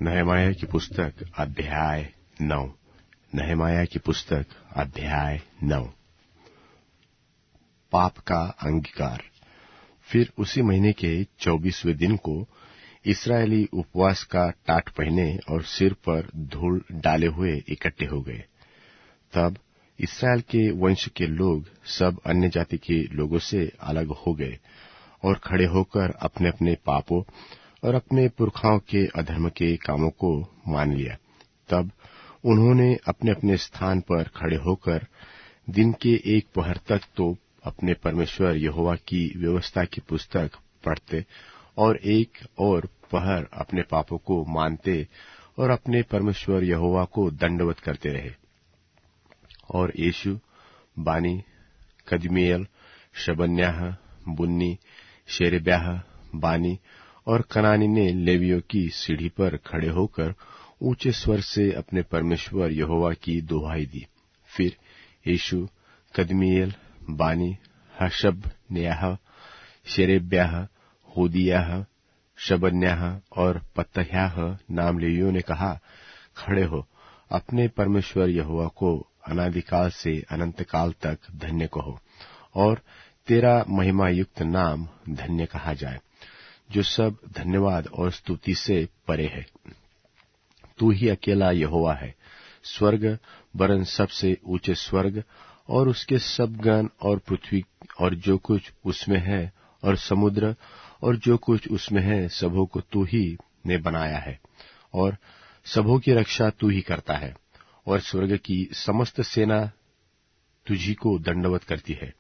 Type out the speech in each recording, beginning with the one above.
नहमाया की पुस्तक अध्याय 9। नहमाया की पुस्तक अध्याय 9। पाप का अंगीकार। फिर उसी महीने के 24वें दिन को इस्राएली उपवास का टाट पहने और सिर पर धूल डाले हुए इकट्ठे हो गए। तब इस्राएल के वंश के लोग सब अन्य जाति के लोगों से अलग हो गए और खड़े होकर अपने अपने पापों और अपने पुरखाओं के अधर्म के कामों को मान लिया। तब उन्होंने अपने अपने स्थान पर खड़े होकर दिन के एक पहर तक तो अपने परमेश्वर यहोवा की व्यवस्था की पुस्तक पढ़ते और एक और पहर अपने पापों को मानते और अपने परमेश्वर यहोवा को दंडवत करते रहे। और यीशु, बानी, कदमीएल, शबन्याह, बुन्नी, शेरेब्याह, बानी और कनानी ने लेवियों की सीढ़ी पर खड़े होकर ऊंचे स्वर से अपने परमेश्वर यहोवा की दुहाई दी। फिर यीशु, कदमीएल, बानी, हशबन्याह, शेरेब्याह, होदियाह, शबन्याह और पतह्याह नाम लेवियों ने कहा, खड़े हो, अपने परमेश्वर यहोवा को अनादिकाल से अनंत काल तक धन्य कहो और तेरा महिमा युक्त नाम धन्य कहा जाए, जो सब धन्यवाद और स्तुति से परे है। तू ही अकेला यहोवा है। स्वर्ग वरन सबसे ऊंचे स्वर्ग और उसके सब गण और पृथ्वी और जो कुछ उसमें है और समुद्र और जो कुछ उसमें है, सबों को तू ही ने बनाया है और सबों की रक्षा तू ही करता है। और स्वर्ग की समस्त सेना तुझी को दंडवत करती है।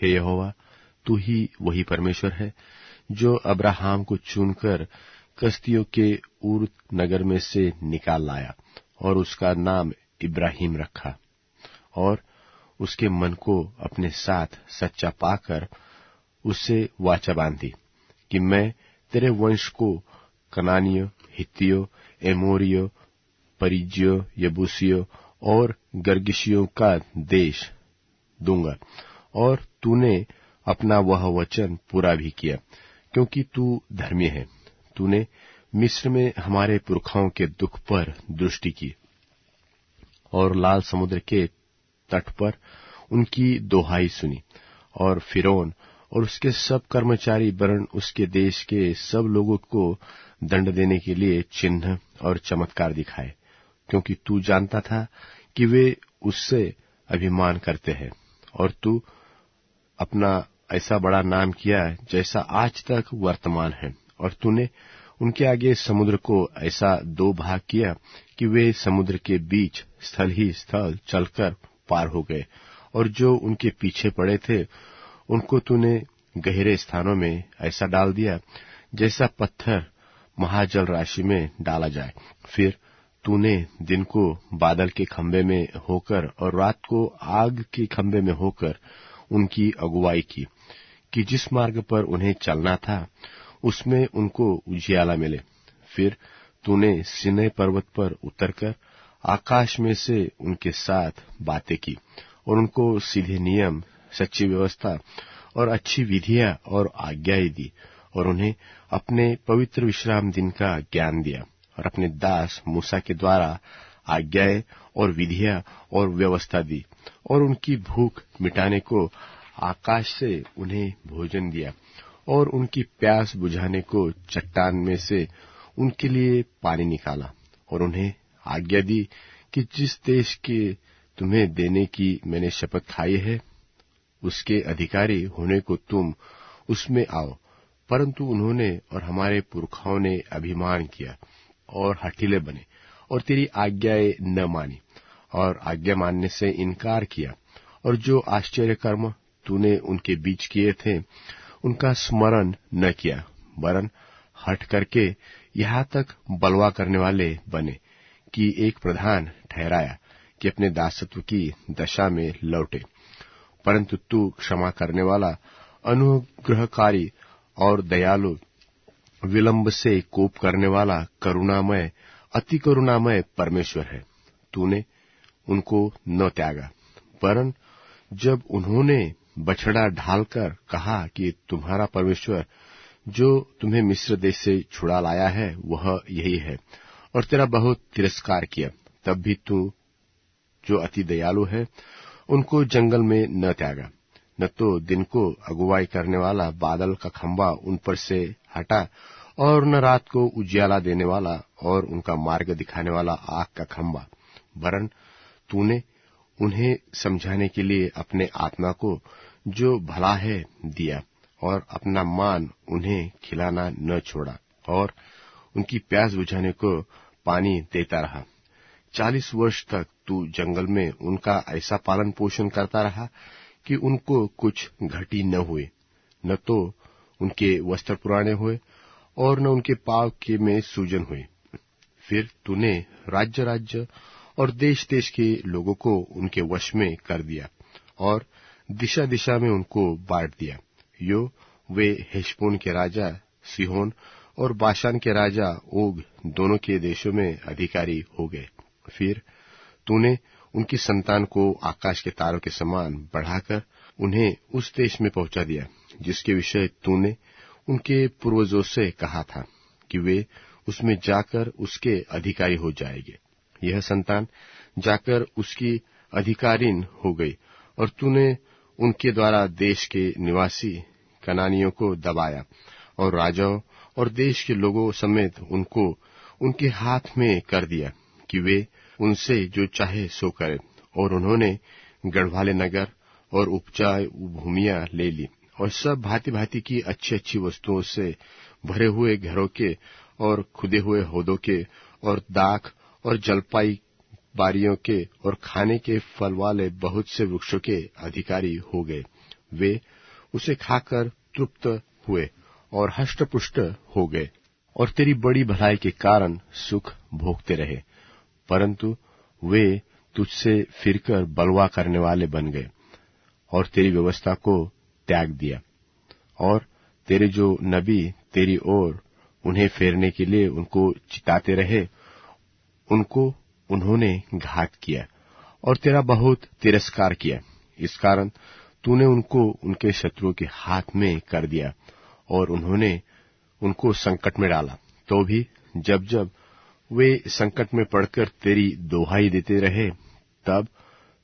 हे यहोवा, तू ही वही परमेश्वर है जो अब्राहम को चुनकर कसदियों के ऊर नगर में से निकाल लाया और उसका नाम इब्राहिम रखा और उसके मन को अपने साथ सच्चा पाकर उससे वाचा बांधी कि मैं तेरे वंश को कनानियों, हित्तियों, एमोरियों, परिज्जियों, यबूसियों और गर्गिशियों का देश दूंगा। और तूने अपना वह वचन पूरा भी किया, क्योंकि तू धर्मी है। तूने मिस्र में हमारे पुरखाओं के दुख पर दृष्टि की और लाल समुद्र के तट पर उनकी दोहाई सुनी। और फिरौन और उसके सब कर्मचारी वरन उसके देश के सब लोगों को दंड देने के लिए चिन्ह और चमत्कार दिखाए, क्योंकि तू जानता था कि वे उससे अभिमान करते हैं। और तू अपना ऐसा बड़ा नाम किया जैसा आज तक वर्तमान है। और तूने उनके आगे समुद्र को ऐसा दो भाग किया कि वे समुद्र के बीच स्थल ही स्थल चलकर पार हो गए, और जो उनके पीछे पड़े थे उनको तूने गहरे स्थानों में ऐसा डाल दिया जैसा पत्थर महाजल राशि में डाला जाए। फिर तूने दिन को बादल के खंभे में होकर और रात को आग के खंभे में होकर उनकी अगुवाई की कि जिस मार्ग पर उन्हें चलना था उसमें उनको उजियाला मिले। फिर तूने सीनै पर्वत पर उतरकर आकाश में से उनके साथ बातें की और उनको सीधे नियम, सच्ची व्यवस्था और अच्छी विधियां और आज्ञाएं दी, और उन्हें अपने पवित्र विश्राम दिन का ज्ञान दिया और अपने दास मूसा के द्वारा आज्ञाएं और विधियां और व्यवस्था दी, और उनकी भूख मिटाने को आकाश से उन्हें भोजन दिया, और उनकी प्यास बुझाने को चट्टान में से उनके लिए पानी निकाला, और उन्हें आज्ञा दी कि जिस देश के तुम्हें देने की मैंने शपथ खाई है उसके अधिकारी होने को तुम उसमें आओ। परंतु उन्होंने और हमारे पुरखाओं ने अभिमान किया और हठीले बने और तेरी आज्ञाएं न मानी और आज्ञा मानने से इनकार किया, और जो आश्चर्य कर्म तूने उनके बीच किए थे उनका स्मरण न किया, वरन हठ करके यहाँ तक बलवा करने वाले बने कि एक प्रधान ठहराया कि अपने दासत्व की दशा में लौटे। परंतु तू क्षमा करने वाला, अनुग्रहकारी और दयालु, विलंब से कोप करने वाला, करुणामय, अति करुणामय परमेश्वर है। तूने उनको न त्यागा, वरन जब उन्होंने बछड़ा ढालकर कहा कि तुम्हारा परमेश्वर जो तुम्हें मिस्र देश से छुड़ा लाया है वह यही है, और तेरा बहुत तिरस्कार किया। तब भी तू जो अति दयालु है उनको जंगल में न त्यागा, न तो दिन को अगुवाई करने वाला बादल का खंबा उन पर से हटा, और न रात को उजियाला देने वाला और उनका मार्ग दिखाने वाला आग का खंबा, वरन तूने उन्हें समझाने के लिए अपने आत्मा को जो भला है दिया, और अपना मान उन्हें खिलाना न छोड़ा, और उनकी प्यास बुझाने को पानी देता रहा। 40 वर्ष तक तू जंगल में उनका ऐसा पालन पोषण करता रहा कि उनको कुछ घटी न हुए, न तो उनके वस्त्र पुराने हुए और न उनके पाँव के में सूजन हुए। फिर तूने राज्य राज्य और देश देश के लोगों को उनके वश में कर दिया, और दिशा दिशा में उनको बांट दिया। यो वे हेशबोन के राजा सिहोन और बाशान के राजा ओग दोनों के देशों में अधिकारी हो गए। फिर तूने उनकी संतान को आकाश के तारों के समान बढ़ाकर उन्हें उस देश में पहुंचा दिया, जिसके विषय तूने उनके पूर्वजों से कहा था कि वे उसमें जाकर उसके अधिकारी हो जाएंगे। यह संतान जाकर उसकी अधिकारीन हो गई, और तूने उनके द्वारा देश के निवासी कनानियों को दबाया, और राजाओं और देश के लोगों समेत उनको उनके हाथ में कर दिया कि वे उनसे जो चाहे सो करें। और उन्होंने गढ़वाले नगर और उपजाऊ भूमियां ले ली, और सब भांति भांति की अच्छी अच्छी वस्तुओं से भरे हुए घरों के और खुदे हुए हौदों के और दाख और जलपाई बारियों के और खाने के फल वाले बहुत से वृक्षों के अधिकारी हो गए। वे उसे खाकर तृप्त हुए और हष्टपुष्ट हो गए, और तेरी बड़ी भलाई के कारण सुख भोगते रहे। परंतु वे तुझसे फिरकर बलवा करने वाले बन गए और तेरी व्यवस्था को त्याग दिया, और तेरे जो नबी तेरी ओर उन्हें फेरने के लिए उनको चिताते रहे, उनको उन्होंने घात किया और तेरा बहुत तिरस्कार किया। इस कारण तूने उनको उनके शत्रुओं के हाथ में कर दिया, और उन्होंने उनको संकट में डाला। तो भी जब जब वे संकट में पड़कर तेरी दोहाई देते रहे, तब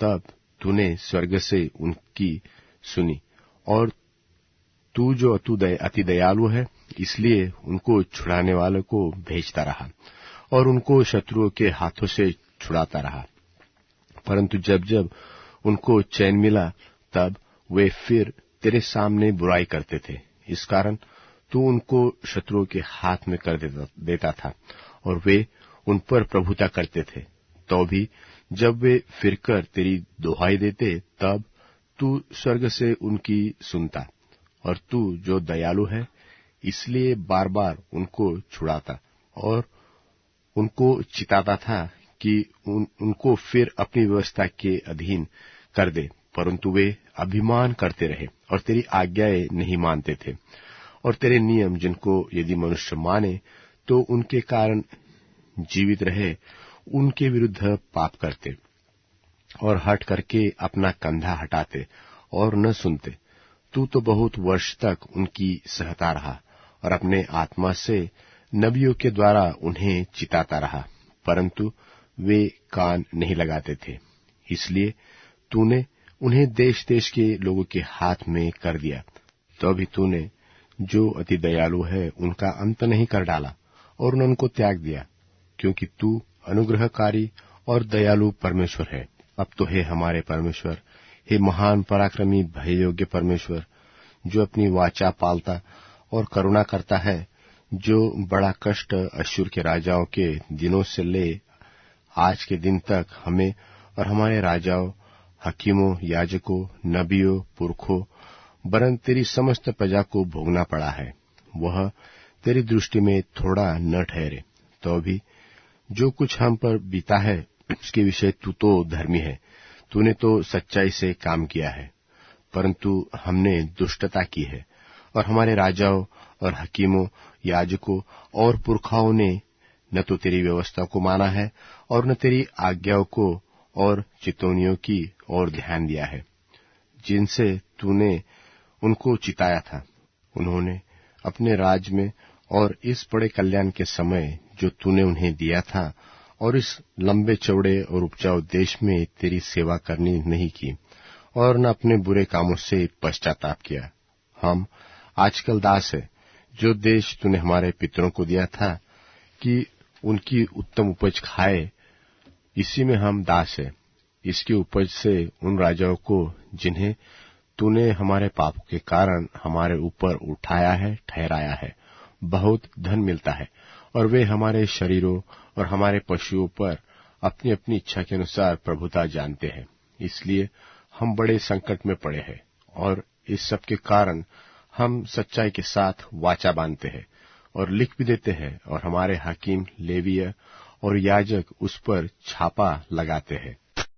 तब तूने स्वर्ग से उनकी सुनी, और तू जो अति दयालु है इसलिए उनको छुड़ाने वाले को भेजता रहा और उनको शत्रुओं के हाथों से छुड़ाता रहा। परंतु जब जब उनको चैन मिला, तब वे फिर तेरे सामने बुराई करते थे। इस कारण तू उनको शत्रुओं के हाथ में कर देता था, और वे उन पर प्रभुता करते थे। तो भी जब वे फिरकर तेरी दोहाई देते, तब तू स्वर्ग से उनकी सुनता, और तू जो दयालु है इसलिए बार बार उनको छुड़ाता और उनको चिताता था कि उनको फिर अपनी व्यवस्था के अधीन कर दे। परंतु वे अभिमान करते रहे और तेरी आज्ञाएं नहीं मानते थे, और तेरे नियम जिनको यदि मनुष्य माने तो उनके कारण जीवित रहे, उनके विरुद्ध पाप करते और हट करके अपना कंधा हटाते और न सुनते। तू तो बहुत वर्ष तक उनकी सहता रहा और अपने आत्मा से नबियों के द्वारा उन्हें चिताता रहा, परंतु वे कान नहीं लगाते थे। इसलिए तूने उन्हें देश देश के लोगों के हाथ में कर दिया। तो भी तूने जो अति दयालु है उनका अंत नहीं कर डाला और उनको त्याग दिया, क्योंकि तू अनुग्रहकारी और दयालु परमेश्वर है। अब तो हे हमारे परमेश्वर, हे महान पराक्रमी भय योग्य परमेश्वर, जो अपनी वाचा पालता और करुणा करता है, जो बड़ा कष्ट अश्शूर के राजाओं के दिनों से ले आज के दिन तक हमें और हमारे राजाओं, हकीमों, याजकों, नबियों, पुरखों वरन तेरी समस्त प्रजा को भोगना पड़ा है, वह तेरी दृष्टि में थोड़ा न ठहरे। तो भी जो कुछ हम पर बीता है उसके विषय तू तो धर्मी है, तूने तो सच्चाई से काम किया है। परंतु हमने दुष्टता की है, और हमारे राजाओं और हकीमों, याजकों और पुरखाओं ने न तो तेरी व्यवस्था को माना है और न तेरी आज्ञाओं को और चितौनियों की ओर ध्यान दिया है, जिनसे तूने उनको चिताया था। उन्होंने अपने राज में और इस बड़े कल्याण के समय जो तूने उन्हें दिया था, और इस लंबे चौड़े और उपजाऊ देश में तेरी सेवा करनी नहीं की और न अपने बुरे कामों से पश्चाताप किया। हम आजकल दास है, जो देश तूने हमारे पितरों को दिया था कि उनकी उत्तम उपज खाए, इसी में हम दास है। इसकी उपज से उन राजाओं को जिन्हें तूने हमारे पापों के कारण हमारे ऊपर उठाया है, ठहराया है, बहुत धन मिलता है, और वे हमारे शरीरों और हमारे पशुओं पर अपनी अपनी इच्छा के अनुसार प्रभुता जानते हैं। इसलिए हम बड़े संकट में पड़े हैं, और इस सब के कारण हम सच्चाई के साथ वाचा बांधते हैं और लिख भी देते हैं, और हमारे हकीम, लेवीय और याजक उस पर छापा लगाते हैं।